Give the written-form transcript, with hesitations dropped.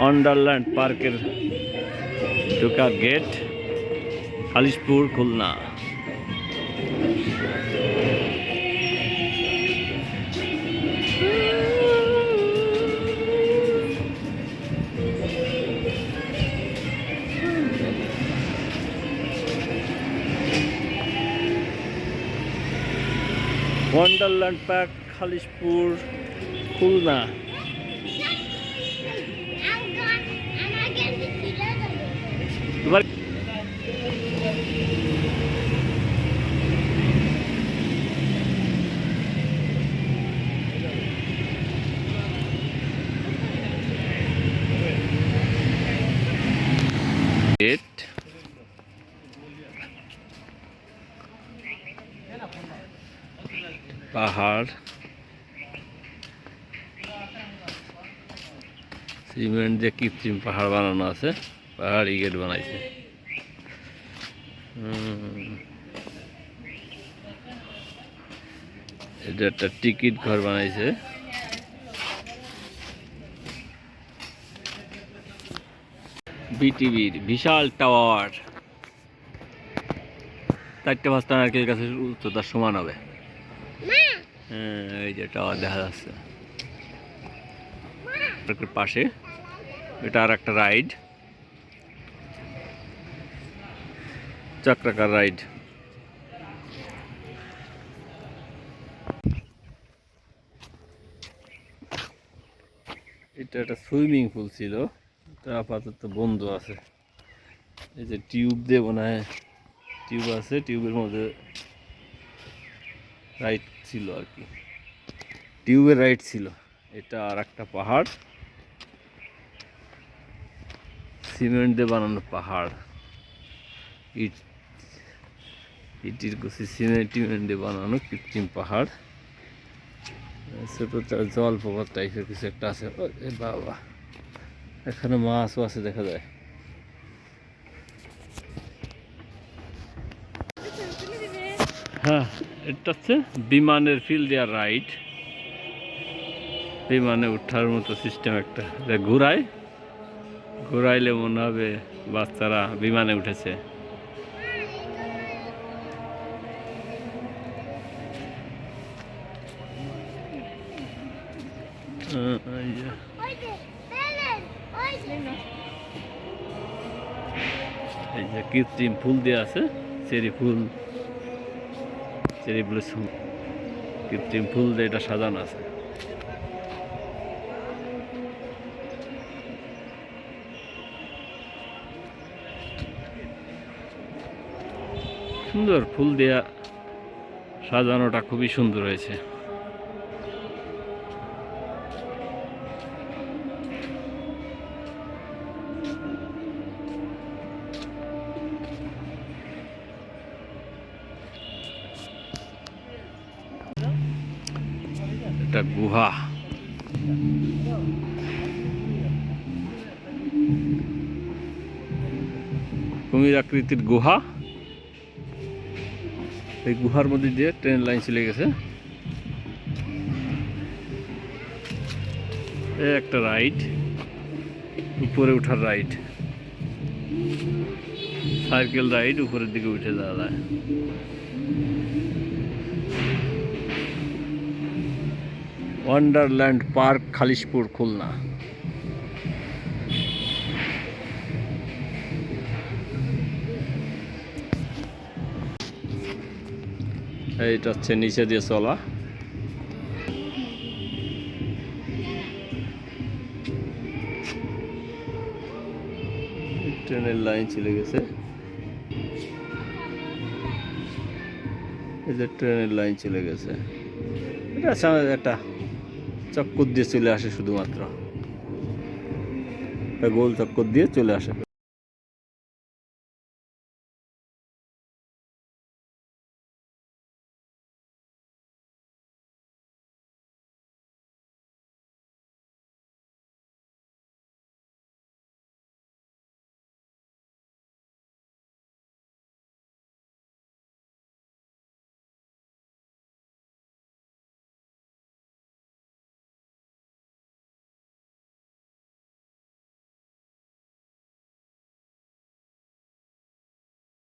Wonderland পার্কের ঢোকার gate, Khalishpur, Khulna. Wonderland park, Khalishpur, Khulna. Gate, পাহাড়, সিমেন্ট দিয়ে কৃত্রিম পাহাড় বানানো আছে, পাহাড়ি গেট বানাইছে। এটা একটা টিকিট ঘর বানাইছে। বিটিভির বিশাল টাওয়ার, 4-5টা নারকেল গাছের উচ্চতার সমান হবে। হ্যাঁ, এই যে টাওয়ার দেখা যাচ্ছে পাশে। এটা আর একটা রাইড, চক্রাকার রাইড। এটা একটা সুইমিং পুল ছিল, এটা আপাতত বন্ধ আছে। এই যে টিউব দিয়ে মনে হয়, টিউব আছে, টিউবের মধ্যে রাইড ছিল আর কি, টিউবের রাইড ছিল। এটা আর একটা পাহাড়, সিমেন্ট দিয়ে বানানো পাহাড়, ইটির কুচি সিমেন্ট দিয়ে বানানো কৃত্রিম পাহাড়। ছোট জলপ্রপাত টাইপের কিছু একটা আছে। বাবা, এখানে মাছও আছে দেখা যায়। হ্যাঁ, এটা হচ্ছে বিমানের ফিল্ড দেওয়ার রাইড। বিমানে উঠার মতো সিস্টেম একটা, ঘুরাইলে মনে হবে বাচ্চারা বিমানে উঠেছে। এই যে কৃত্রিম ফুল দেওয়া আছে, চেরি ফুল, চেরি ব্লসম, কৃত্রিম ফুল দিয়ে এটা সাজানো আছে। সুন্দর ফুল দেয়া সাজানোটা খুবই সুন্দর হয়েছে। এটা গুহা, কুমির আকৃতির গুহা। এই গুহার মধ্যে দিয়ে ট্রেন লাইন চলে গেছে। একটা রাইড, উপরে উঠার রাইড, সাইকেল রাইড, উপরের দিকে উঠে যাওয়া যায়। Wonderland park, Khalishpur, Khulna. এইটা হচ্ছে নিচে দিয়ে চলা। ট্রেনের লাইন চলে গেছে, এই যে ট্রেনের লাইন চলে গেছে। এটা একটা চক্কর দিয়ে চলে আসে, শুধুমাত্র একটা গোল চক্কর দিয়ে চলে আসে।